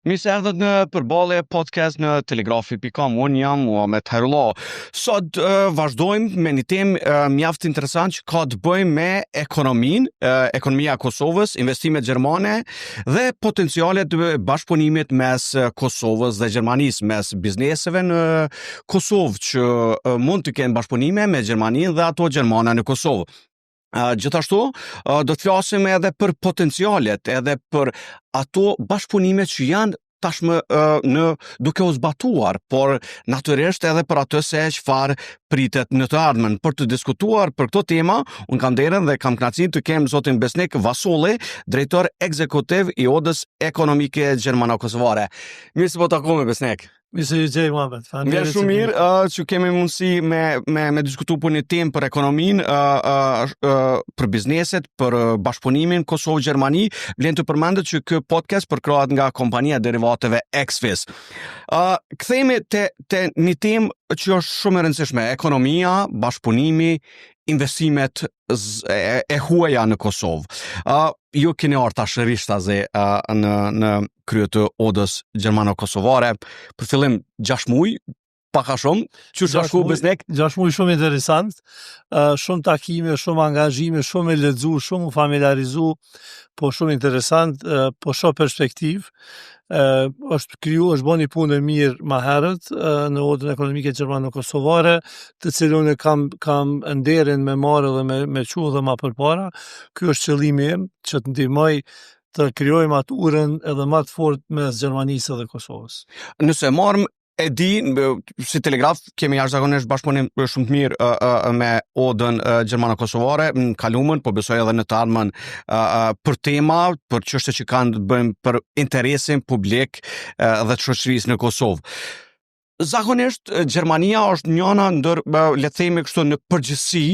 Mirë se erdhët në përballje podcast në telegrafi.com. Unë jam Muhamet Hairullah. Sot vazhdojmë me një temë mjaft interesant që ka të bëjë me ekonomia e Kosovës, investimet gjermane dhe potencialet e bashkëpunimit mes Kosovës dhe Gjermanisë, mes bizneseve në Kosovë që mund të kenë bashkëpunime me Gjermaninë dhe ato gjermane në Kosovë. Gjithashtu, do të flasim edhe për potencialet, edhe për ato bashkëpunime që janë tashmë duke u zbatuar, por natyrisht edhe për atë se çfarë pritet në të ardhmen. Për të diskutuar për këto tema, unë kam derën dhe kam kënaqësinë të kem zotin Besnik Vasolli, drejtor ekzekutiv i Odës Ekonomike Gjermano-Kosovare. Mirë se po takojmë, Besnik. Mirë se ju gjej, Muhamet. Mirë shumë mirë që kemi mundësi me diskutu për një temë për ekonominë, për bizneset, për bashkëpunimin Kosovë-Gjermani. Vlen të përmendet që ky podcast përkrohet nga kompania derivateve Exfis. Kthehemi te një temë që është shumë e rëndësishme: ekonomia, bashkëpunimi, investimet e huaja në Kosovë. Ju keni ardhur tash rishtazi në krye të Odës Gjermano-Kosovare. Për fillim 6 muaj, pak a shumë, që shku Besnik? 6 muaj shumë interesant, shumë takime, shumë angazhime, shumë e lexu, shumë u familiarizu, po shumë interesant, po shoh perspektivë. Është bën një punë e mirë më herët në Odën Ekonomike Gjermano-Kosovare, të cilën kam nderin me marrë dhe me çu dhe më përpara. Ky është qëllimi im, që të ndihmoj të krijojmë atë urën edhe më të fortë mes Gjermanisë dhe Kosovës. Nëse marrim e di, si telegraf, kemi jashtëzakonisht bashkëpunim shumë të mirë me Odën Gjermano-Kosovare në kaluamën, po besoj edhe në të ardhmen për tema, për çështje që kanë të bëjnë për interesin publik dhe të shoqërisë në Kosovë. Zakonisht Gjermania është njëna ndër, le të themi kështu, në përgjithësi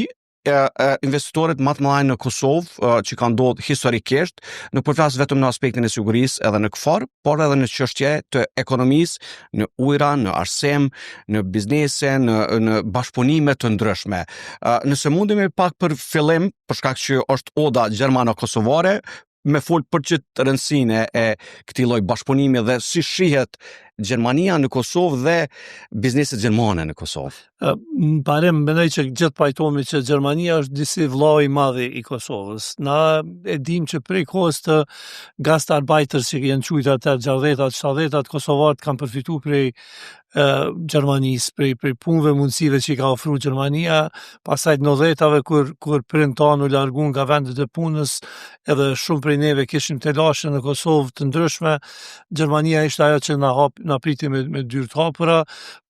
investitorët më të mëdhenj në Kosovë që kanë ndodhur historikisht, nuk po flas vetëm në aspektin e sigurisë edhe në KFOR, por edhe në çështje të ekonomisë, në ujëra, në arsim, në biznese, në bashkëpunime të ndryshme. Nëse mundemi pak për fillim, për shkak që është Oda Gjermano-Kosovare, me fol për çet rëndësinë e këtij lloj bashkëpunimi dhe si shihet Gjermania në Kosovë dhe bizneset gjermane në Kosovë. Parem, mendoj që gjithë pajtohemi që Gjermania është disi vllau i madh i Kosovës. Na e dim që prej kohës të gastarbeiters që janë quajtur atë 60-tat, 70-tat, kosovarët kanë përfituar prej Gjermanisë, prej punëve, mundësive që i ka ofruar Gjermania, pastaj 90-tave kur prind tanë u larguan nga vendet e punës, edhe shumë prej neve kishim telashe në Kosovë të ndryshme. Gjermania ishte ajo që na priti me dyrë të hapura,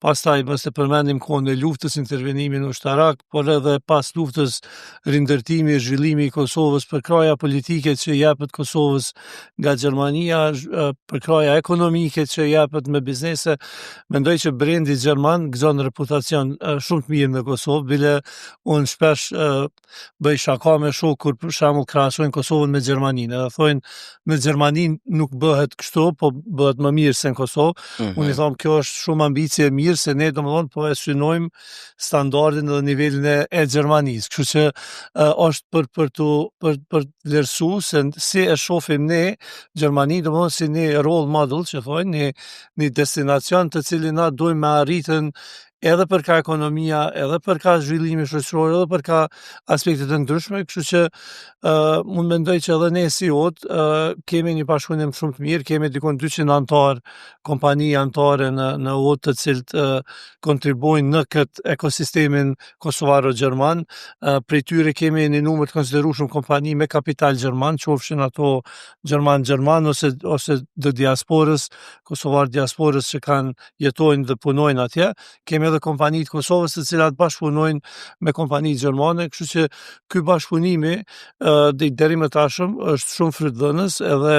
pastaj mos e përmendim kohën e luftës, intervenimin ushtarak, por edhe pas luftës rindërtimi, zhvillimi i Kosovës, përkraja politike që jepet Kosovës nga Gjermania, përkraja ekonomike që jepet me biznese. Mendoj që brendi gjerman gëzon reputacion shumë të mirë në Kosovë, bile unë shpesh bëj shaka me shok kur për shembull krahasojnë Kosovën me Gjermaninë. Edhe thonë me Gjermaninë nuk bëhet kështu, po bëhet më mirë se në Kosovë. Unë i them kjo është shumë ambicie e mirë, se ne domethënë po e synojmë standardin dhe nivelin e Gjermanisë. Kështu që është për të vlerësuar se si e shohim ne Gjermaninë, domethënë si një role model, që thonë, një destinacion të cilin na dojmë me arritën edhe për ka ekonomia, edhe për ka zhvillimi shoqëror, edhe për ka aspekte të ndryshme, kështu që unë mendoj që edhe ne si Odë kemi një bashkëpunim shumë të mirë, kemi dikon 200 antar, kompani antare në Odë të cilët kontribuojnë në këtë ekosistemin kosovaro-gjerman. Prej tyre kemi një numër të konsiderueshëm kompani me kapital gjerman, qofshin ato gjerman ose të diasporës, kosovar diasporës që jetojnë dhe punojnë atje. Kemi edhe kompani të Kosovës të cilat bashkëpunojnë me kompani gjermane, kështu që ky bashkëpunimi deri më tashëm është shumë frytdhënës, edhe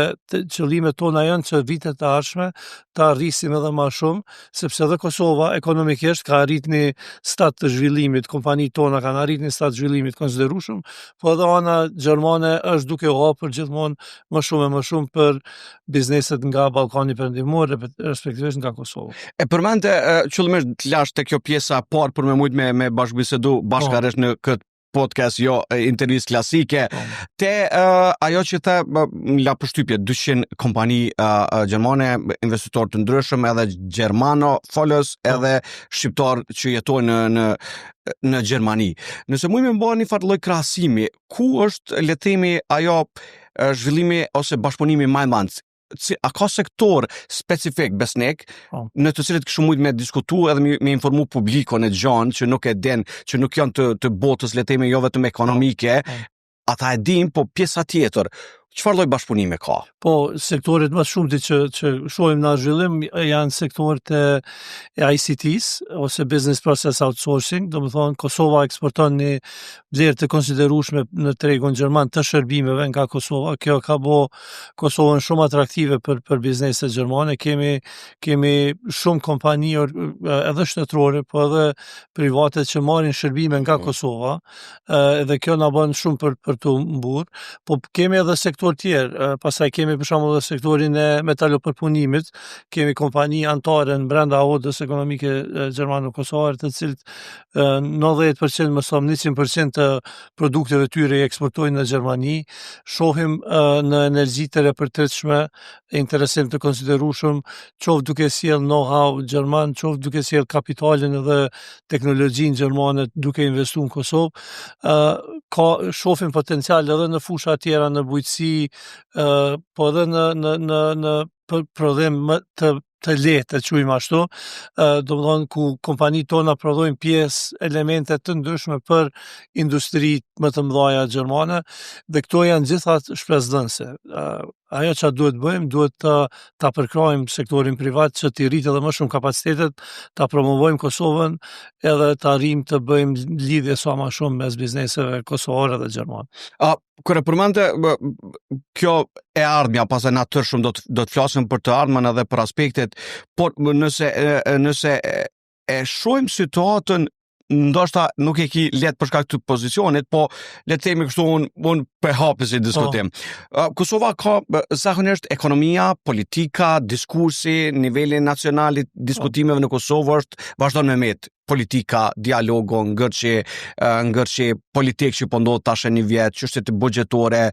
qëllimet tona janë që vitet e ardhshme të arrisim edhe më shumë, sepse edhe Kosova ekonomikisht ka arrit një stat të zhvillimit, kompanitë tona kanë arrit një stat të zhvillimit konsiderueshëm, po edhe ana gjermane është duke u hapur gjithmonë më shumë për bizneset nga Ballkani Perëndimor, respektivisht nga Kosova. E përmendë qëllimisht të lash te kjo pjesa parë për me mujt me bashkëbisedu bashkërisht në këtë podcast, jo intervistë klasike. Te ajo që the la përshtypje 200 kompani gjermane, investitorë të ndryshëm, edhe gjermano-folës, edhe shqiptar që jetojnë në Gjermani. Nëse mujmë më bëni një farë lloj krahasimi, ku është le të themi ajo zhvillimi ose bashkëpunimi më i madh? A ka sektor specifik besnik në të cilët kështu mujt me diskutu edhe me informu publikon e gjanë që nuk e den, që nuk janë të botës le të themi jo vetëm ekonomike, ata e din, po pjesa tjetër. Çfarë lloj bashkëpunime ka? Po, sektoret më shumë që shohim në zhvillim janë sektorët e ICT-s ose Business Process Outsourcing, do të thonë Kosova eksporton një vlerë të konsiderueshme në tregun gjerman të shërbimeve nga Kosova. Kjo ka bë Kosovën shumë atraktive për bizneset gjermane. Kemi shumë kompani edhe shtetërore, po edhe private që marrin shërbime nga Kosova, edhe kjo na bën shumë për të mburr. Po kemi edhe sektor tjerë, pastaj kemi për shembull edhe sektorin e metalopërpunimit, kemi kompani antare në brenda odës ekonomike gjermano-kosovare, të cilët 90% më shumë 100% të produkteve tyre i eksportojnë në Gjermani. Shohim në energji të repërtritshme interesim të konsiderueshëm, qoftë duke sjell know-how gjerman, qoftë duke sjell kapitalin edhe teknologjinë gjermane duke investuar në Kosovë. Shohim potencial edhe në fusha tjera në bujqësi, po edhe në prodhim të lehtë, e quajmë ashtu, do të thonë ku kompanitë tona prodhojnë pjesë, elemente të ndryshme për industritë më të mëdha gjermane, dhe këto janë gjitha shpresdhënëse. Ajo që duhet bëjmë, duhet ta përkrojmë sektorin privat që t'i rritë edhe më shumë kapacitetet, ta promovojmë Kosovën edhe ta arrijmë të bëjmë lidhje sa më shumë mes bizneseve kosovare dhe gjermane. Kur e përmendë kjo e ardhmja, pastaj natyrisht do të flasim për të ardhmen edhe për aspektet, por nëse e shohim situatën, ndoshta nuk e ki letë për shkak të pozicionit, po le të themi kështu unë përhapë si diskutim. Kosova ka zakonisht ekonomia, politika, diskursi, niveli nacionalit, diskutimeve në Kosovë është vazhdon me met. Politika, dialogo, ngërçi politik që po ndodh tash një vit, çështje buxhetore.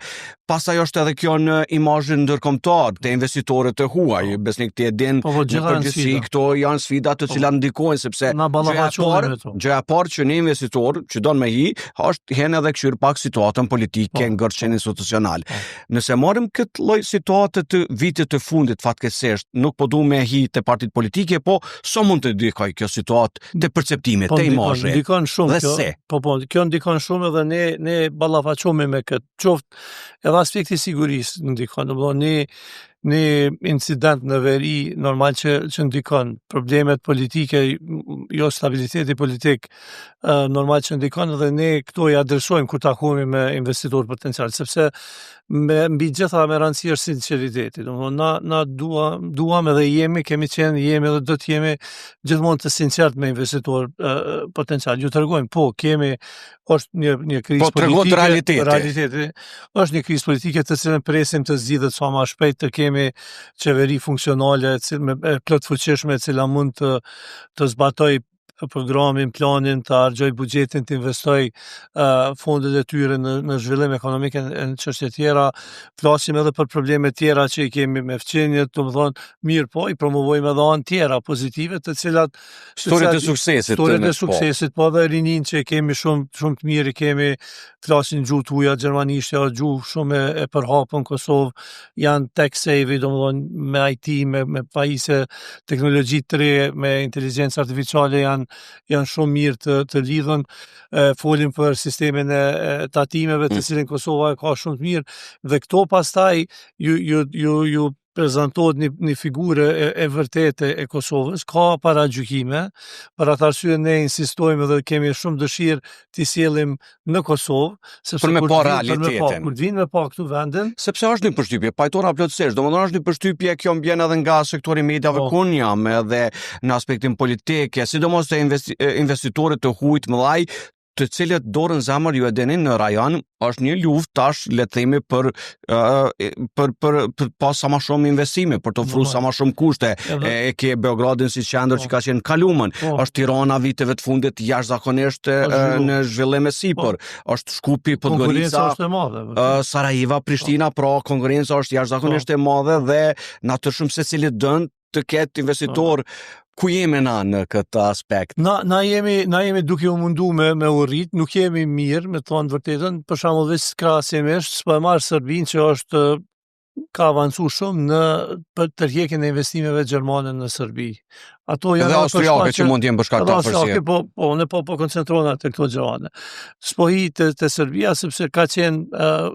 Pastaj është edhe kjo në imazhin ndërkombëtar të investitorëve të huaj, besnik ti e din, përgjithësi këto janë sfida të cilat ndikojnë sepse gjëja e parë që një investitor që don me hi, është hen edhe këshir pak situatën politike, ngërçen institucional. Nëse marrim këtë lloj situate të vitit të fundit fatkeqësisht, nuk po duam me hi te partitë politike, po sa mund të ndikojë kjo situatë te perceptimit, te imazhi. Ndikon shumë kjo. Kjo ndikon shumë edhe ne ballafaqohemi me këtë. Qoftë edhe aspekti sigurisë ndikon, domethënë një incident në veri normal që ndikon, problemet politike, jo stabiliteti politik, normal që ndikon edhe ne këto i adresojmë kur takohemi me investitor potencial, sepse mbi gjitha me rëndësi është sinceriteti. Na duam edhe kemi edhe do të jemi gjithmonë të sinqert me investitor potencial. Ju tregojmë, po kemi është një krizë politike, realiteti. Është një krizë politike të cilën presim të zgjidhet sa më shpejt, të kemi qeveri funksionale, plot fuqishme, e cila mund të zbatoj programin, planin, të harxoj buxhetin, të investoj fondet e tyre në zhvillim ekonomik e në çështje tjera. Flasim edhe për probleme tjera që i kemi me fqinjet, domethënë mirë, po i promovojmë edhe anë tjera pozitive, të cilat historitë e suksesit, po edhe rinin që kemi shumë të mirë, kemi flasin gjuhë të huaja gjermanisht, gjuhë shumë e përhapur në Kosovë, janë tech savvy, domethënë me IT, me pajisje teknologji të re, me inteligjencë artificiale janë shumë mirë të lidhën. Folim për sistemin e tatimeve të cilin Kosova ka shumë të mirë, dhe këto pastaj ju prezantohet një figurë e vërtetë e Kosovës, ka paragjykime, për atë arsye ne insistojmë dhe kemi shumë dëshirë t'i sjellim në Kosovë, për me pa realitetin. Kur vinë me pa këtu vendin, sepse është një përshtypje, pajtona plotësisht, domethënë është një përshtypje kjo mbjen edhe nga sektori mediave ku jam, edhe në aspektin politik, sidomos te investitorët të huaj të mëdhaj, të cilët dorën zemër ju e dini në rajon është një luftë tash le të themi për pas sa më shumë investime, për të ofruar sa më shumë kushte. E ke Beogradin si qendër që ka qenë kaluar, është Tirana viteve të fundit jashtëzakonisht në zhvillim e sipër, është Shkupi, Podgorica, Sarajeva, Prishtina, pra konkurrenca është jashtëzakonisht e madhe dhe natyrshëm secili dën të ketë investitor. Ku jemi na në këtë aspekt? Na jemi duke u mundu me u rrit, nuk jemi mirë, me thonë vërtetën, për shembull veç krahasimisht, s'po e marr Serbinë që është ka avancu shumë për tërheqjen e investimeve gjermane në Serbi. Ato janë edhe austriake që mund të jenë për shkak të afërsie. Ne po koncentrohena te këto gjëra. S'po hi te Serbia sepse ka qenë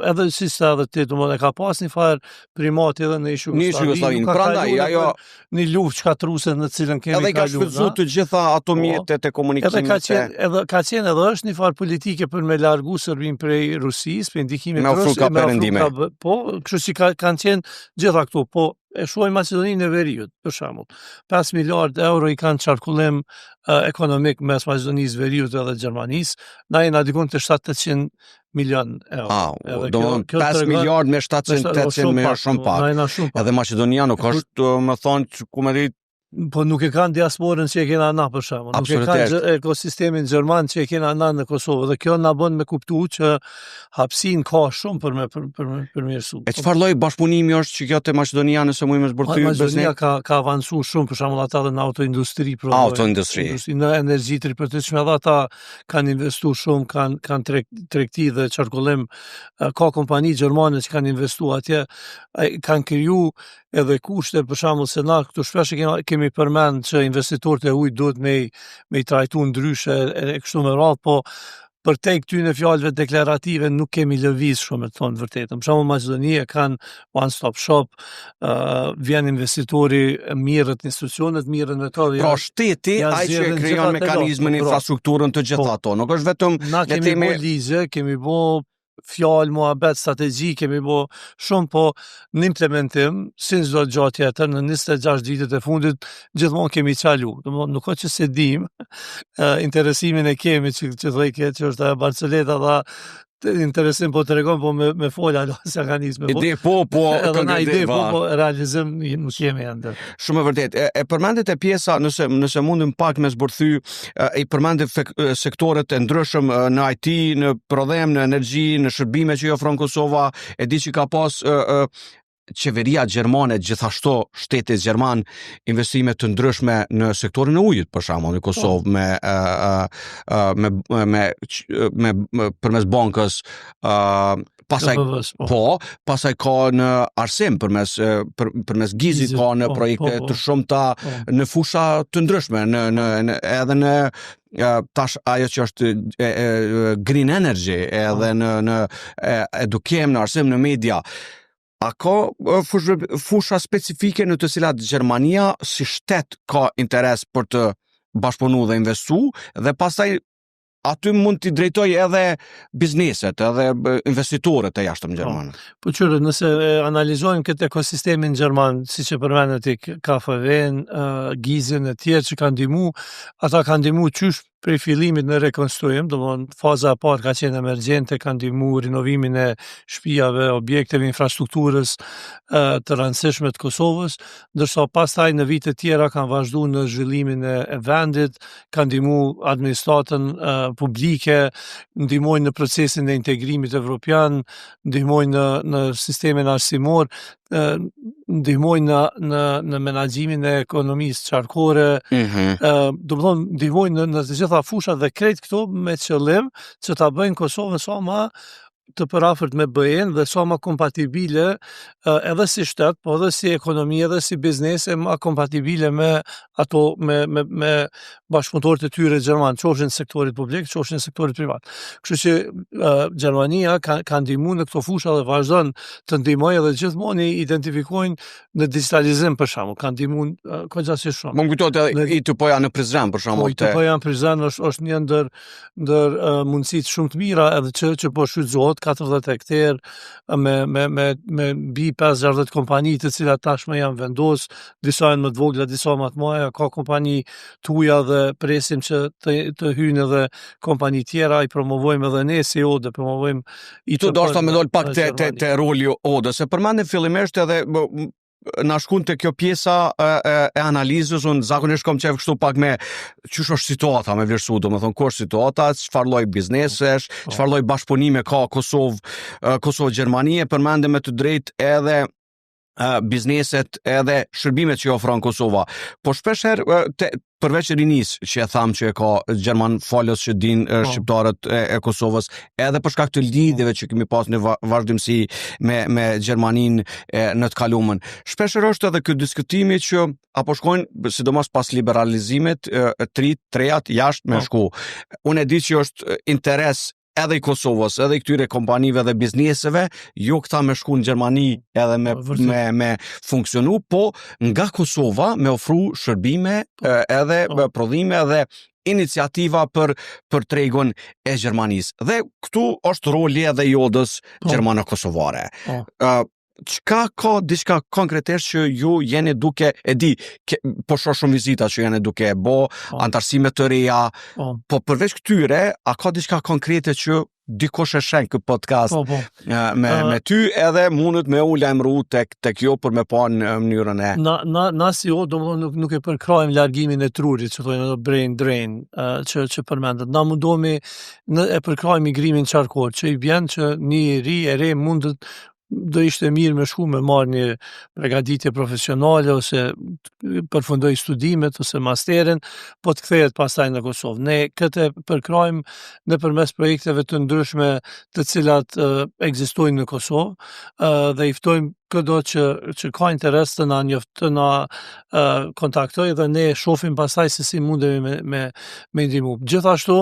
edhe si sa edhe ti domosdoshmë ka pas një farë primati edhe në Jugosllavinë. Prandaj ajo një luftë çkatruese në cilën kemi kaluar. Edhe ka shfrytzuar të gjitha ato mjetet e komunikimit. Edhe ka qenë edhe është një farë politike për me largu Serbinë prej Rusisë, për ndikimit të Rusisë. Po, kështu që kanë qenë gjitha këtu, po e shohim Maqedoninë e Veriut, për shembull. 5 miliard euro i kanë qarkullim ekonomik mes Maqedonisë Veriut edhe Gjermanisë, na jena dikon të 700 milion euro. Do 5 miliard me 700-800 milion shumë pak. Edhe Maqedonia nuk është, më thonë, ku më ditë, po nuk e kanë diasporën që e kena na për shembull. Nuk e kanë ekosistemin gjerman që e kena na në Kosovë dhe kjo na bën me kuptu që hapësinë ka shumë për me përmirësu. E çfarë lloj bashkëpunimi është që kjo te Maqedonia nëse mujmë zbërthy Maqedonia ka avancuar shumë për shembull ata në autoindustri, në energji të ripërtitshme ata kanë investuar shumë, kanë tregti dhe qarkullim, ka kompani gjermane që kanë investuar atje, kanë kriju edhe kushte për shembull se na këtu shpesh kemi përmend që investitorët e ujit duhet me i trajtu ndryshe e kështu me radhë, po për te këtyne fjalëve deklarative nuk kemi lëviz shumë, të thonë vërtetën. Për shembull Maqedonia kanë one stop shop, vjen investitori, mirët institucionet, mirën me to. Pra shteti ai që krijon mekanizmin, infrastrukturën të gjitha ato, nuk është vetëm na kemi bo ligje, kemi bo fjalë, muhabet, strategji, kemi bo shumë, po në implementim, si çdo gjë tjetër, në 26 ditët e fundit, gjithmonë kemi qalu. Nuk ka që se dim, interesimin e kemi që thëjke, që është Barceleta dha, interesim po të regon, po me folja se ka nisë me ide, po, edhe na ide, po realizim nuk jemi ende. Shumë vërtet. E përmendet e pjesa, nëse mundim pak me zbërthy, i përmendet sektoret e ndryshëm në IT, në prodhem, në energji, në shërbime që i ofron Kosova, e di që ka pas qeveria gjermane, gjithashtu shtetit gjerman, investime të ndryshme në sektorin e ujit, për shembull, në Kosovë, me përmes bankës, pasaj ka në arsim, përmes Gizit ka në projekte të shumta në fusha të ndryshme, edhe në tash ajo që është green energy, edhe në edukim, në arsim, në media. A ka fusha specifike në të cilat Gjermania si shtet ka interes për të bashkëpunu dhe investu, dhe pastaj aty mund t'i drejtoj edhe bizneset, edhe investitorët e jashtëm gjermanë. Po qërë, nëse analizojmë këtë ekosistemin gjerman, si që përmendet i KFV-n, Gizin e tjerë që kanë ndihmu, ata kanë ndihmu qysh prej fillimit në rekonstruim, faza e parë ka qenë emergjente, ka ndihmu rinovimin e shtëpiave, objekteve, infrastrukturës të rëndësishme të Kosovës, ndërsa pastaj në vite tjera kanë vazhdu në zhvillimin e vendit, kanë ndihmu administratën publike, ndihmojnë në procesin e integrimit evropian, ndihmojnë në sistemin arsimor, ndihmojnë në menaxhimin e ekonomisë qarkore, ndihmojnë në të gjitha fushat dhe krejt këto me qëllim që ta bëjnë Kosovën sa më të përafërt me BE-n dhe sa më kompatibile edhe si shtet, po edhe si ekonomi, edhe si biznese, më kompatibile me ato, me bashkëpunëtorët e tyre gjerman, qofshin sektorit publik, qofshin sektorit privat. Kështu që Gjermania ka ndihmu në këto fusha dhe vazhdon të ndihmojë edhe gjithmonë i identifikojnë në digitalizim për shembull, ka ndihmu kogjasi shumë. Më kujtohet edhe ITP-ja në Prizren për shembull. ITP-ja në Prizren është një ndër mundësitë shumë të mira edhe që po shfrytëzohet. 40 hektar me mbi 50-60 kompani të cilat tashmë janë vendos, disa janë më të vogla, disa më të mëdha, ka kompani tuja dhe presim që të hyjnë edhe kompani tjera, i promovojmë edhe ne si Odë, promovojmë Tu do të më dol pak te roli i Odës. Se përmendem fillimisht edhe na shkon te kjo pjesa e analizës, unë zakonisht kam qef kështu pak me çysh është situata me vlerësu, domethënë ku është situata, çfarë lloj biznesesh, çfarë lloj bashkëpunime ka Kosovë-Gjermani, përmendem me të drejtë edhe bizneset edhe shërbimet që i ofron Kosova. Po shpeshherë përveç rinis që e tham që e ka Gjerman falës që din shqiptarët e Kosovës, edhe për shkak të lidhjeve që kemi pas në vazhdimsi me Gjermanin në të kaluamën. Shpeshherë është edhe ky diskutimi që apo shkojnë, sidomos pas liberalizimit, trejat jashtë me shku. Unë e di që është interes edhe i Kosovës, edhe i këtyre kompanive dhe bizneseve, jo këta me shku në Gjermani edhe me funksionu, po nga Kosova me ofru shërbime edhe prodhime dhe iniciativa për tregun e Gjermanisë. Dhe këtu është roli edhe i Odës gjermano-kosovare. Çka ka diçka konkretisht që ju jeni duke e di, po shoh shumë vizita që jeni duke bo, antarësime të reja, po përveç këtyre, a ka diçka konkrete që dikush e shen këtë podcast me ty edhe mundet me u lajmëru tek jo për me pa në mënyrën e... Na si nuk e përkrajmë largimin e trurit, që thojnë brain drain, që përmendet. Na mundohemi e përkrajmë migrimin qarkor, që i bjen që një re mundet do ishte mirë me shku me marrë një pregaditje profesionale ose përfundoj studimet ose masterin, po të kthehet pastaj në Kosovë. Ne këtë përkrajmë nëpërmes projekteve të ndryshme të cilat ekzistojnë në Kosovë dhe i ftojmë këdo që ka interes të na kontaktoj dhe ne shohim pastaj se si mundemi me ndihmu. Gjithashtu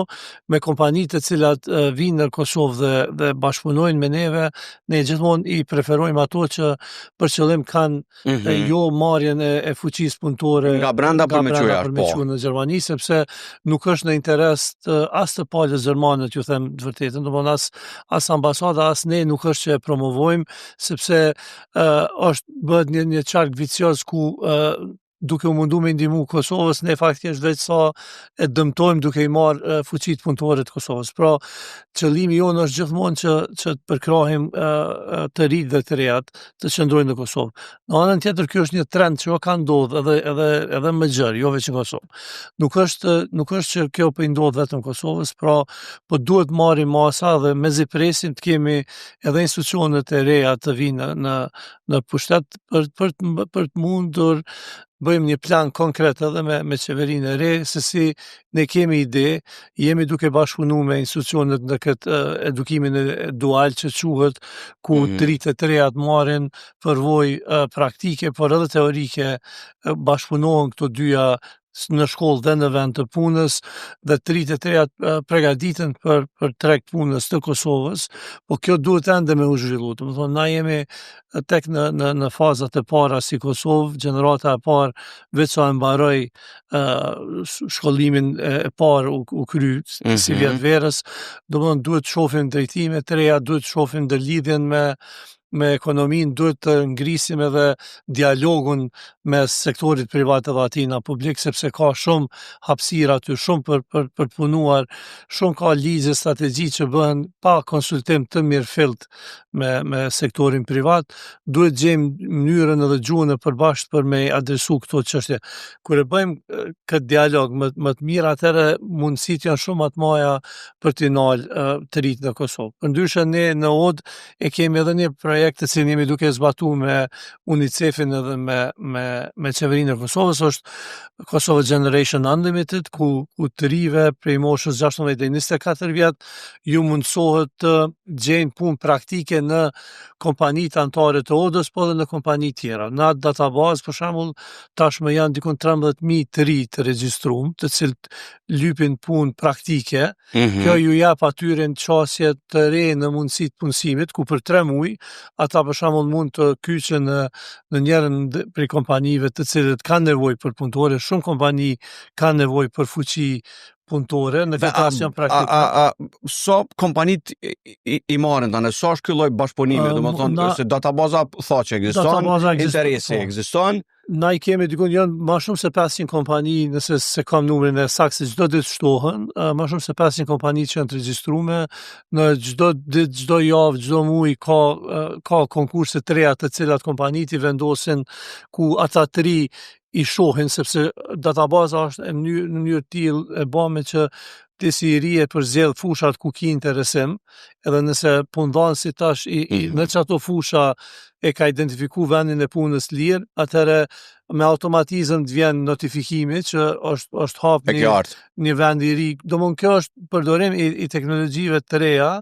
me kompanitë të cilat vinë në Kosovë dhe bashkëpunojnë me neve, ne gjithmonë i preferojmë ato që për qëllim kanë jo marrjen e fuqisë punëtore nga brenda për me quajtur në Gjermani, sepse nuk është në interes as të palës gjermanët, ju them të vërtetën, domthonë as ambasada, as ne nuk është që e promovojmë, sepse është bëhet një qark vicioz ku duke u mundu me ndihmu Kosovës, ne faktikisht veç sa e dëmtojmë duke i marrë fuqitë punëtore të Kosovës. Pra, qëllimi jonë është gjithmonë që të përkrahim të rinjtë dhe të rejat të qëndrojnë në Kosovë. Në anën tjetër, kjo është një trend që ka ndodhur edhe më gjerë, jo veç në Kosovë. Nuk është që kjo po i ndodh vetëm Kosovës, pra, po duhet marrim masa dhe mezi presim të kemi edhe institucionet e reja të vinë në pushtet për të mundur bëjmë një plan konkret edhe me qeverinë e re, se si ne kemi ide, jemi duke bashkëpunu me institucionet në këtë edukimin e dual që quhet, ku të rritet të rejat marrin përvojë praktike, por edhe teorike, bashkëpunohen këto dyja në shkollë dhe në vend të punës dhe të rritet të rejat pregaditen për treg punës të Kosovës, po kjo duhet ende me u zhvillu. Do të thonë, na jemi tek në fazat e para si Kosovë, gjenerata e parë veç sa e mbaroi shkollimin e parë u kry si vjet verës, do të thonë duhet të shohim drejtime të reja, duhet të shohim lidhjen me ekonominë, duhet të ngrisim edhe dialogun me sektorit privat edhe atina publik, sepse ka shumë hapësirë aty, shumë për punuar, shumë ka ligje, strategji që bëhen pa konsultim të mirëfillt me sektorin privat, duhet gjejmë mënyrën edhe gjuhën e përbashkët për me adresu këto çështje. Kur e bëjmë këtë dialog më të mirë, atëherë mundësitë janë shumë më të mëdha për të nalë të rritë në Kosovë. Përndryshe ne në Odë e kemi edhe një projekt të cilin jemi duke zbatu me UNICEF-in edhe me qeverinë e Kosovës, është Kosovo Generation Unlimited, ku të rive prej moshës 16 deri 24 vjet ju mundsohet të gjejnë punë praktike në kompanitë anëtare të Odës, po edhe në kompani tjera. Në atë databazë, për shembull, tashmë janë dikon 13.000 të ri të regjistruar, të cilët lypin punë praktike. Kjo ju jap atyre çësje të re në mundësitë punësimit, ku për 3 muaj ata për shembull mund të kyçen në njërin prej kompanive të cilët kanë nevojë për punëtorë, shumë kompani kanë nevojë për fuqi punëtore në këtë asion praktik. So kompanit i marrin tani, sa është ky lloj bashkëpunimi, domethënë se databaza tha që ekziston, interesi ekziston. Na i kemi dikun janë më shumë se 500 kompani, nëse se kam numrin e saktë se çdo ditë shtohen, më shumë se 500 kompani që janë të regjistruar në çdo ditë, çdo javë, çdo muaj ka konkurse të reja të cilat kompanit i vendosin ku ata të ri i shohin, sepse databaza është në mënyrë tillë e bame që ti si i ri e përzgjedh fushat ku ki interesim, edhe nëse punëdhënësi tash në çato fusha e ka identifiku vendin e punës lirë, atëherë me automatizëm të vjen notifikimi që është hap një vend i ri. Domthon kjo është përdorim i teknologjive të reja,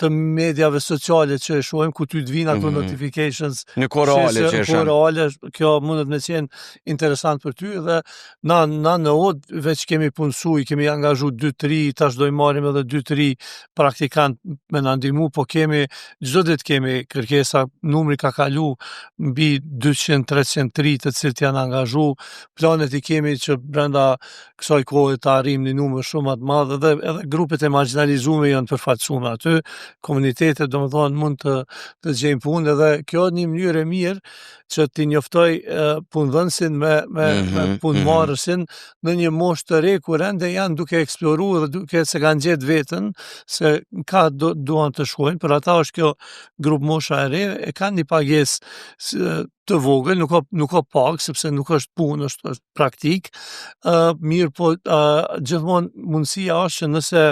të mediave sociale që e shohim ku ty të vinë ato notifications në korale që është. Korale, kjo mundet me qenë interesant për ty dhe na në OD veç kemi punësu, i kemi angazhu 2-3, tash do i marrim edhe 2-3 praktikant me na ndihmu, po kemi çdo ditë kemi kërkesa, numri ka kalu mbi 200-300 të cilët janë angazhu. Planet i kemi që brenda kësaj kohe të arrijmë një numër shumë të madh, edhe grupet e marginalizuara janë përfaqësuar aty. Komunitetet domethënë mund të gjejnë punë, edhe kjo është një mënyrë e mirë që ti njoftoj punëdhënësin me punëmarrësin në një moshë të re kur ende janë duke eksploruar dhe duke se kanë gjetë veten se ka duan të shkojnë. Për ata është kjo grup mosha e re, e kanë një pagesë të vogël, nuk ka pak, sepse nuk është punë, është praktik. Mirë, po gjithmonë mundësia është që nëse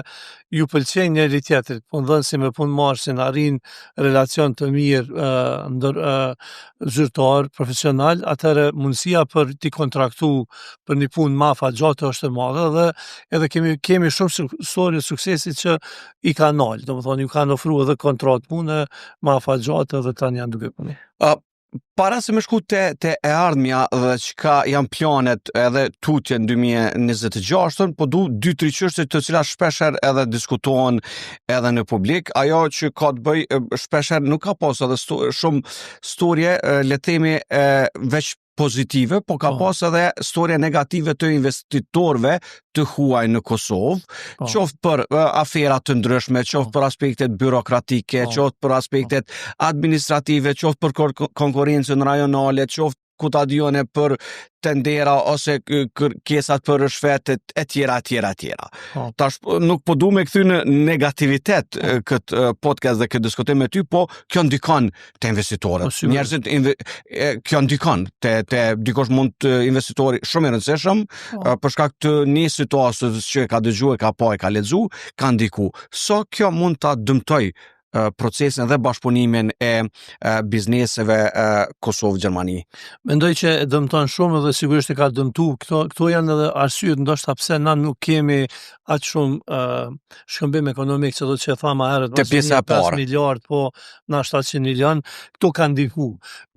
ju pëlqen njëri tjetrit, punëdhënësi me punëmarrësin arrin relacion të mirë zyrtar, profesional, atëherë mundësia për t'i kontraktu për një punë ma afatgjatë është e madhe, dhe edhe kemi shumë histori suksesi që i kanë dalë, domethënë ju kanë ofruar edhe kontratë pune ma afatgjatë dhe tani janë duke puni. Para se me shku te e ardhmja dhe çka janë planet edhe tutje në 2026, po du 2-3 çështje të cilat shpesher edhe diskutohen edhe në publik. Ajo që ka të bëj shpesher nuk ka pas edhe shumë storje, le të themi veç pozitive, po ka pas edhe storje negative të investitorëve të huaj në Kosovë, qoftë për aferat të ndryshme, qoftë për aspektet byrokratike, qoftë për aspektet administrative, qoftë për konkurrencën rajonale, qoftë ku ta dijone për tendera ose kërkesat për rishvetet e tjera. Tash nuk po du me kthy në negativitet këtë podcast dhe këtë diskutim me ty, po kjo ndikon te investitorët. Njerëzit kjo ndikon te dikush mund të investitori shumë i rëndësishëm për shkak të një situatës që ka dëgjuar, ka pa, ka lexuar, ka ndiku. So kjo mund ta dëmtoj procesin dhe bashkëpunimin e bizneseve Kosovë-Gjermani. Mendoj që e dëmton shumë dhe sigurisht e ka dëmtu. Këto janë edhe arsyet ndoshta pse na nuk kemi aq shumë shkëmbim ekonomik, që do të thamë herët, te pjesa e parë 5 miliard, po na 700 milion, këto kanë ndiku.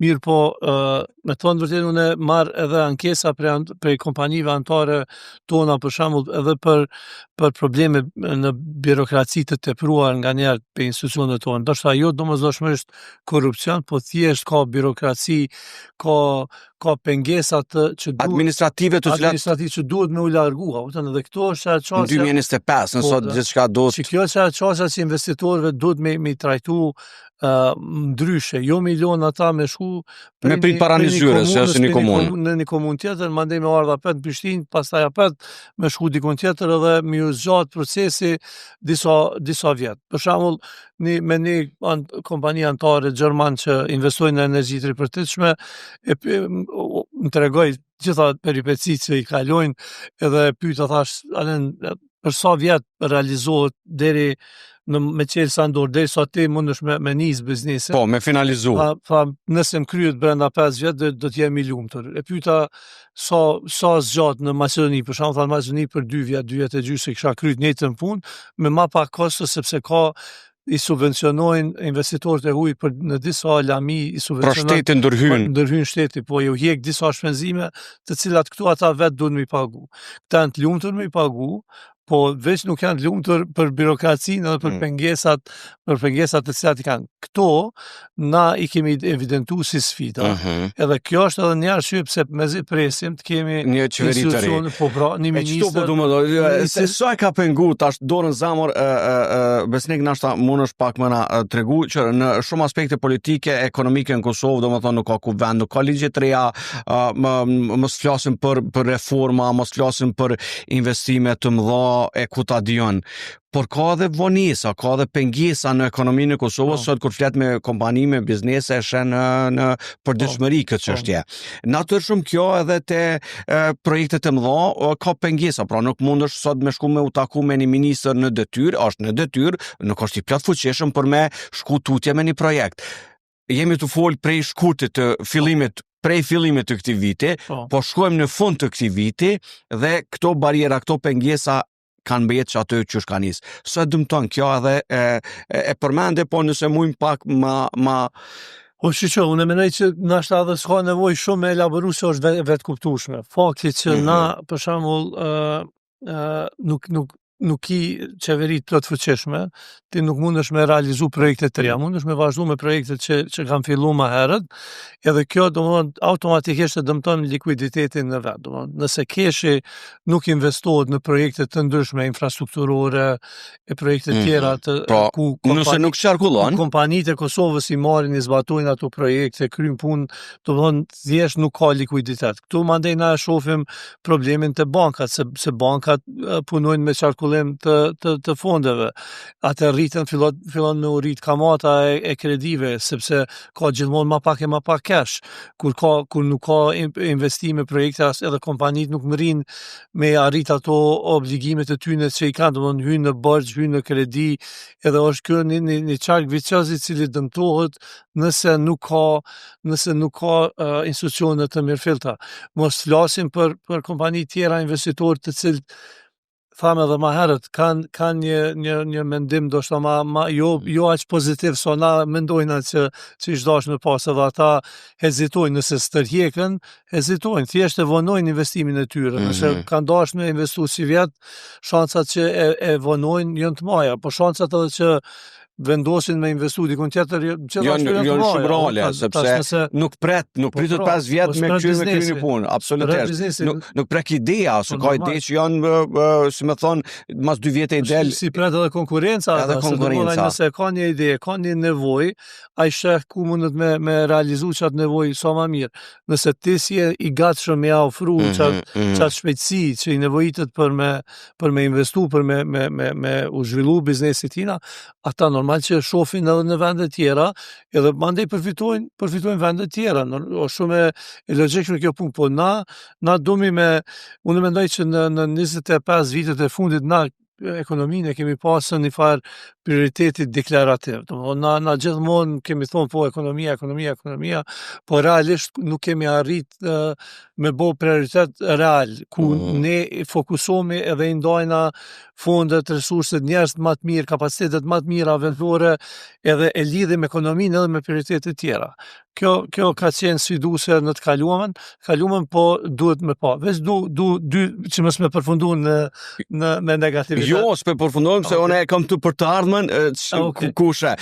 Mirë, po me thonë vërtet unë marr edhe ankesa prej kompanive antare tona, për shembull, edhe për probleme në birokraci të tepruar nganjëherë për institucionet tona. Ndoshta jo domosdoshmërisht korrupsion, po thjesht ka birokraci, ka pengesa administrative që duhet me u largua. Edhe këto është çështja. Në 2025, nësot gjithçka duhet. Që kjo është çështja që investitorëve duhet me trajtu ndryshe, jo milion ata me shku me prit para një zyre, se është një komunë. Në një komunë tjetër, mandej me ardha apet në Prishtinë, pastaj apet me shku dikun tjetër edhe me u zgjat procesi disa vjet. Për shembull, me një kompani antare gjerman që investojnë në energji të ripërtitshme, më tregoj gjitha peripecitë që i kalojnë, edhe pyeta thash, për sa vjet realizohet deri me qelë sa ndorë, deri sa ti mundesh me nisë biznesin. Po, me finalizu. Nëse më kryet brenda 5 vjet, do t'jem i lumtur. E pyeta sa zgjat në Maqedoni, për shembull, thanë Maqedoni për 2 vjet e gjysmë kisha kryet njëjtën punë, me ma pak kosto, sepse i subvencionojnë investitorët e huaj në disa lami, i subvencionojnë. Pra shteti ndërhyn shteti, po ju hjek disa shpenzime të cilat këtu ata vetë duhen me i pagu. Këta janë të lumtur me i pagu, po veç nuk janë lumtur për birokracinë dhe për pengesat të cilat i kanë. Këto na i kemi evidentuar si sfida. Edhe kjo është edhe një arsye pse mezi presim të kemi një qeveri të re. Po pra, një ministër. Sa e ka pengu tash dorën zamor Besnik nashta mundesh pak më na tregu që në shumë aspekte politike, ekonomike në Kosovë, domethënë nuk ka ku vend, nuk ka ligje të reja, mos flasim për reforma, mos flasim për investime të mëdha e ku ta dijon. Por ka dhe vonesa, ka dhe pengesa në ekonominë e Kosovës, sot kur flet me kompani, me biznese, shë në përditshmëri këtë çështje. Natyrshëm kjo edhe te projektet e mëdha ka pengesa, pra nuk mundesh sot me shku me u taku me një ministër në detyrë, është në detyrë, nuk është i plot fuqishëm për me shku tutje me një projekt. Jemi të fol prej shkurtit të fillimit të këtij viti, po shkojmë në fund të këtij viti dhe këto bariera, këto pengesa kanë mbetë që aty që shka nisë. Së dëmton kjo edhe e përmende, po nëse mujmë pak ma... Po që, unë mendoj që nashta edhe s'ka nevojë shumë me elaboru se është vetë kuptueshme. Fakti që na, për shembull, nuk i qeverit plot fuqishme, ti nuk mundesh me realizu projekte të reja, mundesh me vazhdu me projekte që kanë fillu ma herët, edhe kjo automatikisht e dëmton likuiditetin në vetë. Nëse keshi nuk investohet në projekte të ndryshme, infrastrukturore, e projekte tjera nëse nuk qarkullon, kompanitë e Kosovës i marrin, i zbatojnë ato projekte, kryjnë punë, thjesht nuk ka likuiditet. Këtu mandej na e shohim problemin të bankat, se bankat punojnë me qarkullim të fondeve. Atë rritën fillon me u rrit kamata e kredive, sepse ka gjithmonë ma pak cash. Kur nuk ka investime, projekte, edhe kompanitë nuk mërin me arrit ato obligimet e tyne që i kanë, hynë në bërgj, hynë në kredi, edhe është kjo një qark vicioz i cili dëmtohet nëse nuk ka institucione të mirëfillta. Mos flasim për kompani tjera investitorë të cilë thamë edhe ma herët, kanë një mendim do shta jo aq pozitiv, so na mendojnë që i shdash me pas edhe ata hezitojnë, nëse stërhjekën, hezitojnë, thjesht e vonojnë investimin e tyre, nëse kanë dash me investu si vjetë, shancat që e vonojnë jënë të maja, po shancat edhe që vendosin me investu dikun tjetër janë shumë reale, sepse nuk pritet 5 vjet me krymë punë, absolutisht. Nuk prek ideja, ose ka ide që janë, si me thonë, mas 2 vjet e del. Si pret edhe konkurenca, nëse ka një ide, ka një nevoj, a i sheh ku mundet me realizu qatë nevoj sa ma mirë. Nëse ti si i gatshëm me ofru qatë shpejtësi që i nevojitet për me investu, për me u zhvillu biznesit tina, ata normal që shofin edhe në vendet tjera, edhe mandej përfitojnë vendet tjera. Shumë e logjikshme kjo punë, po na dumi unë mendoj që në 25 vitet e fundit na ekonominë e kemi pasën një farë prioritetit deklarativ. Na gjithmonë kemi thonë po ekonomia, po realisht nuk kemi arrit me bo prioritet real, ku ne fokusohemi edhe i ndajna fondet, resurset, njerëz më të mirë, kapacitetet më të mira vendore, edhe e lidhim ekonominë edhe me prioritetet tjera. Kjo ka qenë sfiduese në të kaluamën, po duhet me pa. Veç dy që mos me përfundu në negativitet. Jo, s'pe përfundojmë, se une kam të për të ardhmen kushe.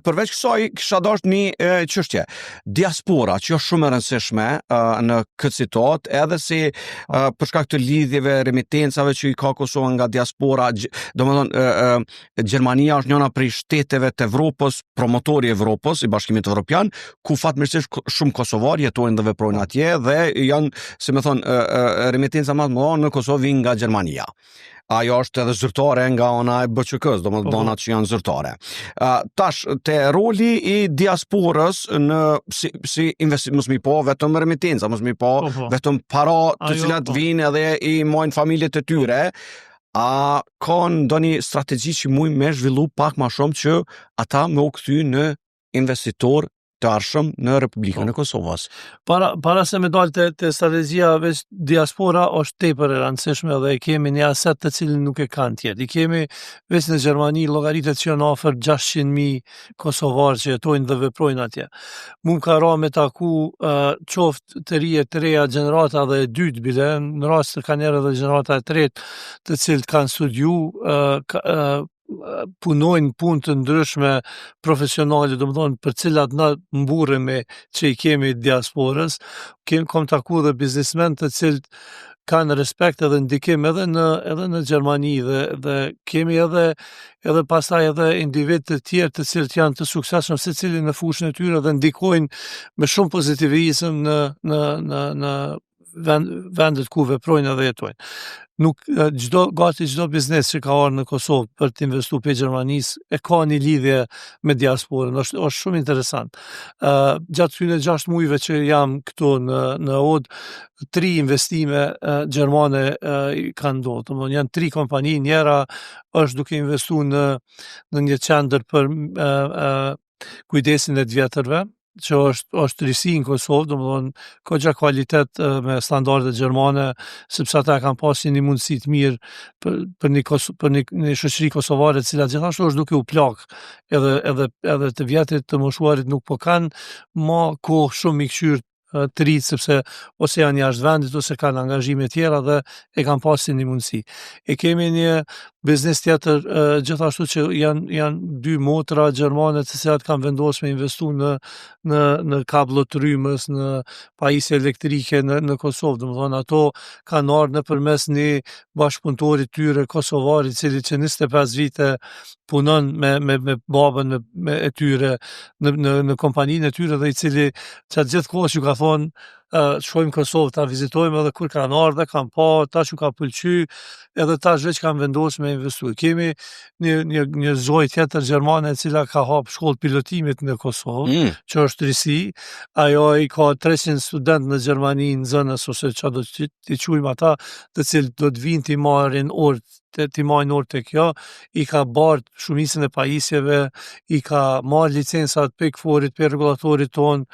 Përveç kësaj, kisha dasht një çështje. Diaspora, që është shumë e rëndësishme në këtë situatë, edhe si për shkak të lidhjeve, remitencave që i ka Kosova nga diaspora, domethënë Gjermania është njëna prej shteteve të Evropës, promotori i Evropës, i Bashkimit Evropian, ku fatmirësisht shumë kosovar jetojnë dhe veprojnë atje dhe janë, si me thonë, remitenca më të mëdha në Kosovë nga Gjermania. Ajo është edhe zyrtare nga ona e BÇK-s, domethënë donat që janë zyrtare. Tash te roli i diasporës në si investim, mos mi po vetëm remitenca, mos mi po vetëm para të cilat vinë edhe i mojnë familjet e tyre. A ka ndonjë strategji që mujnë me zhvillu pak ma shumë që ata me u kthy në investitor të ardhshëm në Republikën e Kosovës. Para se me dalë te strategjia, veç diaspora është tepër e rëndësishme dhe kemi një aset të cilin nuk e kanë tjerë. I kemi veç në Gjermani llogaritet që janë afër 600.000 kosovarë që jetojnë dhe veprojnë atje. Mu ka ra me taku qoftë të reja gjenerata dhe e dytë bile, në rast të kanë edhe gjenerata e tretë të cilët kanë studiu, punojnë punë të ndryshme profesionale, do më thonë për cilat na mburremi që i kemi diasporës, kom taku dhe biznismen të cilët kanë respekt edhe ndikim edhe në Gjermani dhe kemi edhe pastaj edhe individ të tjerë të cilët janë të suksesshëm secili në fushën e tyre dhe ndikojnë me shumë pozitivizëm në vendet ku veprojnë edhe jetojnë. Gati çdo biznes që ka ardhur në Kosovë për të investuar pe Gjermanisë e ka një lidhje me diasporën, është shumë interesant. Gjatë këtyre 6 muajve që jam këtu në OD, 3 investime gjermane kanë ndodhur. Domthonë janë 3 kompani, njëra është duke investuar në një qendër për kujdesin e të vjetërve, që është risi në Kosovë, domethënë ka gja kvalitet me standarde gjermane, sepse ata kanë pasur një mundësi të mirë për një shoqëri kosovare e cila gjithashtu është duke u plak, edhe të vjetrit të moshuarit nuk po kanë ma kohë shumë i kqyr të rritë, sepse ose janë jashtë vendit, ose kanë angazhime tjera dhe e kanë pasur një mundësi. E kemi një biznes tjetër gjithashtu që janë 2 motra gjermane të cilat kanë vendosur me investu në kablo të rrymës, në pajisje elektrike në Kosovë. Domethënë ato kanë ardhur nëpërmes një bashkëpunëtori tyre kosovar i cili që 25 vite punon me babën e tyre në kompaninë e tyre dhe i cili çat gjithkohë që ka thonë shkojmë Kosovë ta vizitojmë edhe kur kanë ardhur kanë pa tash u ka pëlqy edhe tash veç kanë vendosur me investuar. Kemi një zoj tjetër gjermane e cila ka hap shkollë pilotimit në Kosovë, që është risi. Ajo i ka 300 student në Gjermani në zënës ose çfarë do t'i quajmë ata, të cilët do të vinë t'i marrin orë të kjo, i ka bart shumicën e pajisjeve, i ka marrë licensat për KFOR-it, për regulatorit ton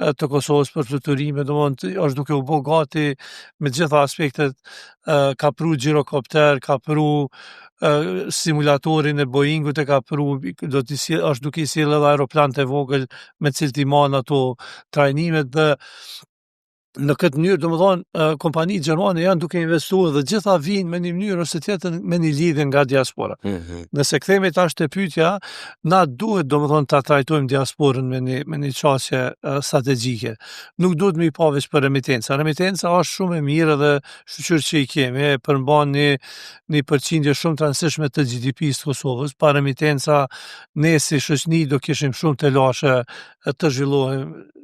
të Kosovës për fluturime, është duke u bë gati me gjitha aspektet, ka pru gjirokopter, ka pru simulatorin e Boeingut, ka pru, është duke i sjellë edhe aeroplan të vogël me cilët i marrën ato trajnimet dhe në këtë mënyrë, domethënë, kompani gjermane janë duke investuar dhe gjitha vinë me një mënyrë ose tjetër me një lidhje nga diaspora. Nëse kthehemi tash te pyetja, na duhet domethënë ta trajtojmë diasporën me një çështje strategjike. Nuk duhet më i pa veç për remitenca. Remitenca është shumë e mirë dhe shqyr që i kemi, përmban një përqindje shumë të rëndësishme të GDP-s të Kosovës. Pa remitenca ne si shoqëni do kishim shumë të lashe të zhvillohemi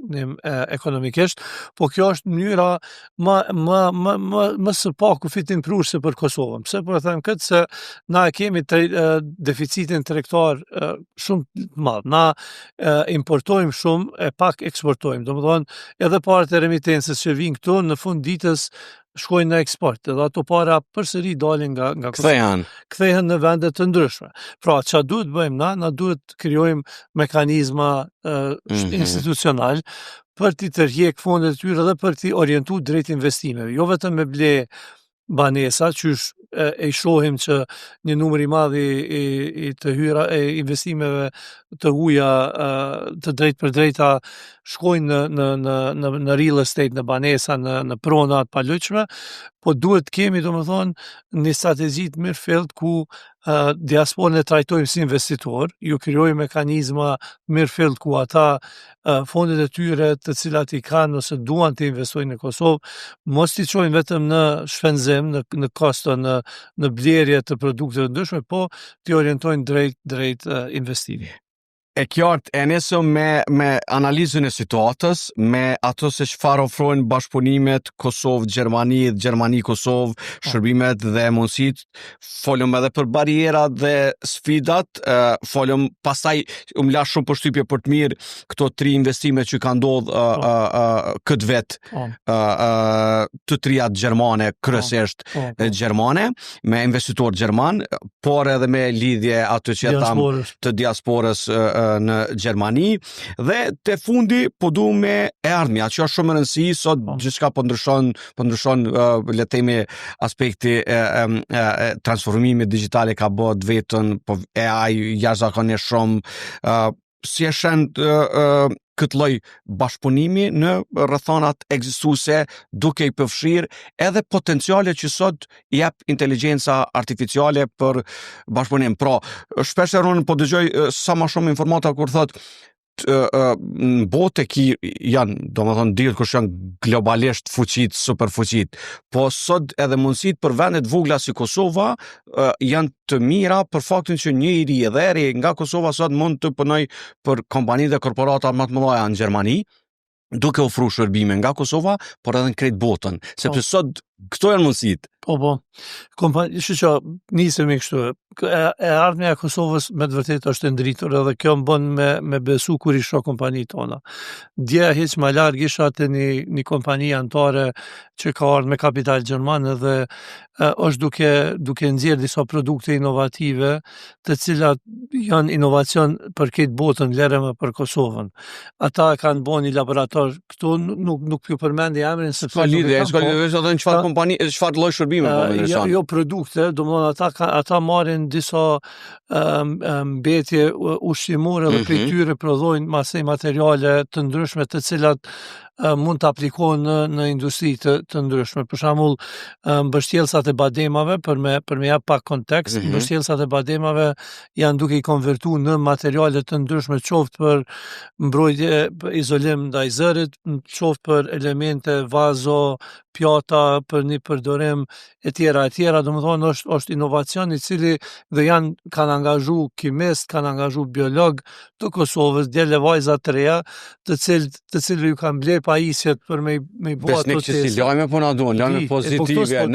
ekonomikisht, po kjo është mënyra më së paku fitim prushse për Kosovën. Pse po e them këtë, se na kemi deficitin tregtar shumë të madh. Na importojmë shumë e pak eksportojmë. Domethënë edhe parat e remitencës që vijnë këtu në fund ditës shkojnë në eksport, edhe ato para përsëri dalin nga kthehen në vende të ndryshme. Pra, çfarë duhet bëjmë na duhet krijojmë mekanizma institucional për t'i tërheq fondet e tyre dhe për t'i orientuar drejt investimeve, jo vetëm me ble banesa, qysh e shohim që një numër i madh i të hyra e investimeve të huaja të drejt për drejta shkojnë në real estate, në banesa, në prona të palojshme, po duhet kemi domethënë një strategji të mirëfillt ku diasporën e trajtojmë si investitor, ju krijojmë mekanizma mirëfillt ku ata fondet e tyre të cilat i kanë ose duan të investojnë në Kosovë, mos t'i çojnë vetëm në shpenzim, në kosto, në blerje të produkteve të ndryshme, po t'i orientojnë drejt investimit. E qartë, e nesëm me analizën e situatës, me ato se çfarë ofrojnë bashkëpunimet Kosovë-Gjermani, Gjermani-Kosovë, shërbimet dhe mundësit, folëm edhe për barierat dhe sfidat, folëm pastaj la shumë përshtypje për të mirë këto 3 investime që kanë ndodhur këtë vit, të 3 gjermane, kryesisht gjermane, me investitor gjerman, por edhe me lidhje ato që tam të diasporës në Gjermani dhe te fundi po du me erdhmja, që është shumë e rëndësishme sot gjithçka po ndryshon le të themi aspekti transformimit digital ka bërë vetën, po AI jashtëzakonisht shumë si e shen këtë lloj bashkëpunimi në rrethonat ekzistuese duke i përfshirë edhe potencialet që sot jep inteligjenca artificiale për bashkëpunim. Pra, shpesh unë po dëgjoj sa më shumë informata kur thot në botë ki janë, domethënë dihet kush janë globalisht fuqit, super fuqit, po sot edhe mundësit për vendet vogla si Kosova janë të mira për faktin që një i ri edhe eri nga Kosova sot mund të punoj për kompanitë dhe korporata më të mëdha në Gjermani, duke ofruar shërbime nga Kosova, por edhe në krejt botën, sepse sot këto janë mundësit. Po. Që nisemi kështu. E ardhmja e Kosovës me të vërtetë është e ndritur edhe kjo më bën me besu kur i shoh kompanitë tona. Dje hiç më larg isha te një kompani antare që ka ardhur me kapital gjerman edhe është duke nxjerr disa produkte inovative, të cilat janë inovacion për këtë botën, lere më për Kosovën. Ata kanë bën një laborator këtu, nuk ju përmendi emrin sepse s'ka lidhje, në çfarë kompani, çfarë lloj shërbime po jo produkte, domethënë ata marrin disa mbetje ushqimore dhe prej tyre prodhojnë masë materiale të ndryshme të cilat mund të aplikohen në industri të ndryshme. Për shembull, mbështjellësat e bademave, për me jap pak kontekst, mbështjellësat e bademave janë duke i konvertuar në materiale të ndryshme, qoftë për mbrojtje, izolim ndaj zërit, qoftë për elemente vazo, pjata për një përdorim e tjera, domethënë është inovacion i cili dhe kanë angazhu kimist, kanë angazhu biolog të Kosovës, djele vajza të reja, të cilë ju kanë bler pajisjet për me i bua ato test. Besnik që si lajme po na duan, lajme pozitive.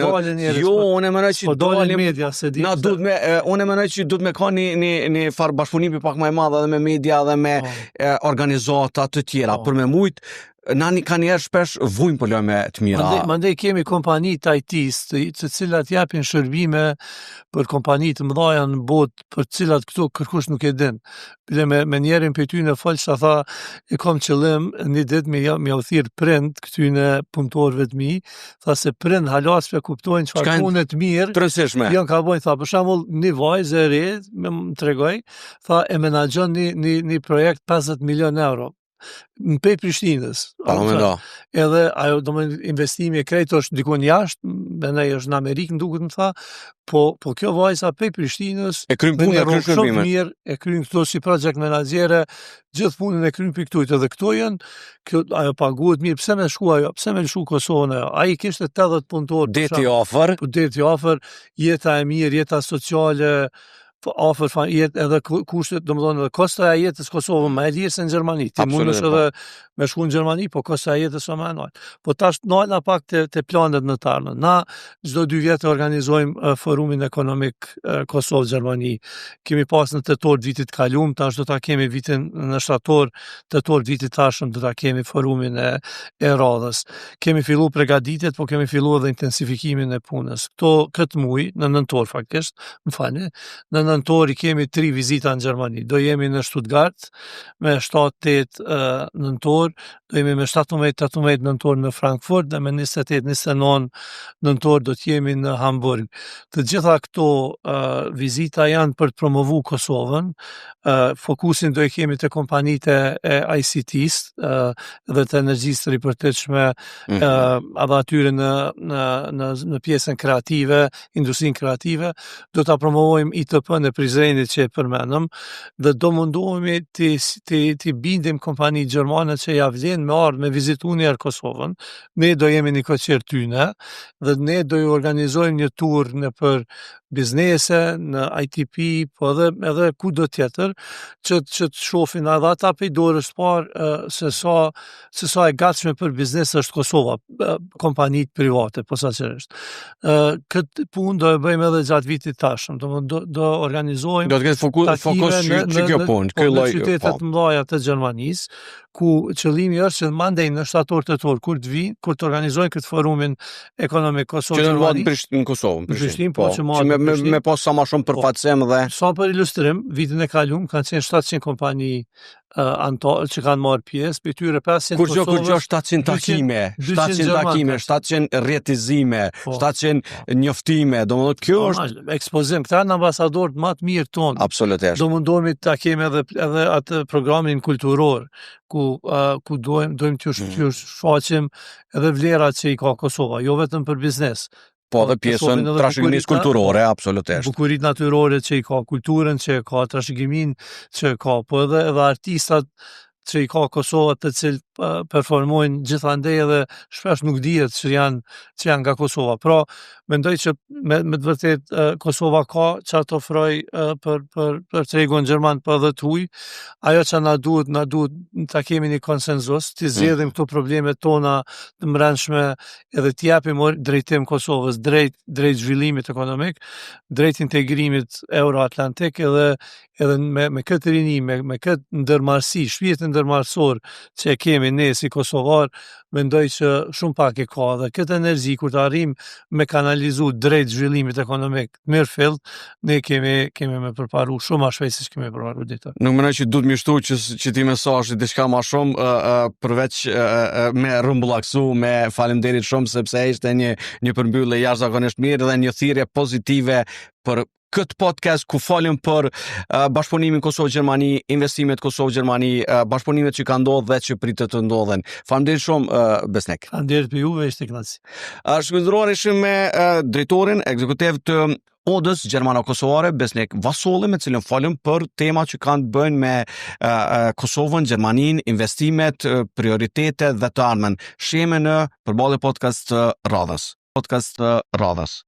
Jo, unë mendoj që dalin media, se di. Na duhet me unë mendoj që duhet me ka një farë bashkëpunimi pak më i madh edhe me media dhe me organizata të tjera për me mujt. Nani ka njerë shpesh vujnë për lojme të mira. Mandej kemi kompani të IT-s të cilat japin shërbime për kompani të mëdhaja në botë, për cilat këto kërkush nuk e din. Bile me njerin për ty në falë që tha, e kom qëllim një dit me u thirë prind këtyne punëtorëve të mi, tha se prind halasve kuptojnë që fa punë të mirë, janë ka bojnë, tha, për shembull një vajzë e re, me më tregoj, tha e menaxhon një projekt 50 milion euro. Në pej Prishtinës. Edhe ajo investimi e krejt është dikon jashtë, bendaj është në Amerikë në duket më tha, po kjo vajza pej Prishtinës e kryen punën, e kryen shërbime. Mirë, e kryen këto si project manaxhere, gjithë punën e kryen për këtu, edhe këto janë, ajo paguhet mirë, pse me shku ajo, pse me lëshu Kosovën ajo, ai kishte 80 punëtorë. Deti afër, jeta e mirë, jeta sociale, ofër edhe kushtet, domethënë edhe kosta e jetës Kosovën më e lirë se në Gjermani. Ti mundesh edhe me shku në Gjermani, po kosta e jetës më e lartë. Po tash na pak te planet në të ardhmen. Na çdo 2 vjet organizojmë forumin ekonomik Kosovë-Gjermani. Kemi pas në tetor vitit kaluam, tash do ta kemi vitin në shtator, tetor vitit tashëm do ta kemi forumin e radhës. Kemi filluar përgatitjet, po kemi filluar edhe intensifikimin e punës. Këtë muaj në nëntor faktikisht, më falni, në nëntor i kemi 3 vizita në Gjermani. Do jemi në Stuttgart me 7-8 nëntor, do jemi me 17-18 nëntor në Frankfurt dhe me 28-29 nëntor do t'jemi në Hamburg. Të gjitha këto vizita janë për të promovu Kosovën. Fokusin do i kemi të kompanitë e ICT-s dhe të energjisë të ripërtitshme edhe atyre në pjesën kreative, industrinë kreative. Do ta promovojmë ITP në Prizrenit që e përmenëm dhe do mundohemi të bindim kompani gjermane që ja vlen me ardhë me vizitu njerë Kosovën. Ne do jemi një koqer tyne dhe ne do ju organizojmë një tur në për biznese, në ITP, po edhe ku do tjetër, që të shofin edhe ata pe i dorës parë se sa e gatshme për biznes është Kosova, kompanit private, posaçërisht. Këtë punë do e bëjmë edhe gjatë vitit tashëm, do organizojmë do të ketë fokus që kjo punë, në qytetet mëdha të Gjermanisë, ku qëllimi është që mandej në shtator-tetor, kur të organizojnë këtë forumin ekonomik Kosovë-Gjermani. Që në Kosovë, në Prishtinë, po që marrë me pas sa më shumë përfaqësim dhe Sa për ilustrim, vitin e kaluar kanë qenë 700 kompani antarë që kanë marrë pjesë, për tyre 500 kur gjë 700 takime, 700 takime, 700 rretizime, 700 njoftime, domethënë kjo është ekspozim, këta janë ambasadorët më të mirë tonë. absolutisht. Do mundohemi ta kemi edhe atë programin kulturor ku dojmë t'ju shfaqim edhe vlerat që i ka Kosova, jo vetëm për biznes. Po dhe pjesën trashëgimisë kulturore, absolutisht. Bukuritë natyrore që i ka, kulturën që ka, trashëgiminë që ka, po edhe artistat që i ka Kosova të cilë performojnë gjithandej edhe shpesh nuk dihet që janë nga Kosova. Pra, mendoj që me të vërtet Kosova ka që atë ofroj për tregun gjerman për edhe të huj. Ajo që na duhet ta kemi një konsenzus, të zgjedhim këto problemet tona të mbrëmshme edhe të japim drejtim Kosovës drejt zhvillimit ekonomik, drejt integrimit euroatlantik edhe me këtë rini, me këtë ndërmarrësi, shpirtin ndërmarrësor që e kemi ne si kosovar, mendoj që shumë pak e ka dhe këtë energji kur të arrim me kanalizu drejt zhvillimit ekonomik mirë fill, ne kemi me përparu shumë më shpejt se kemi përparu ditë. Nuk mendoj që duhet mjështu që ti mesazhi diçka më shumë përveç me rrumbullaksu, me faleminderit shumë sepse ishte një përmbyllje jashtëzakonisht mirë dhe një thirrje pozitive për këtë podcast ku falim për bashkëpunimin Kosovë-Gjermani, investimet Kosovë-Gjermani, bashkëpunimet që kanë ndodhur dhe që pritet të ndodhen. Faleminderit shumë Besnik. Faleminderit për juve, ishte kënaqësi. Shkëndruar ishim me drejtorin ekzekutiv të Odës Gjermano-Kosovare, Besnik Vasolli, me cilën folëm për tema që kanë të bëjnë me Kosovën, Gjermaninë, investimet, prioritetet dhe të ardhmen. Shihemi në përballje podcast radhës. Podcast radhës.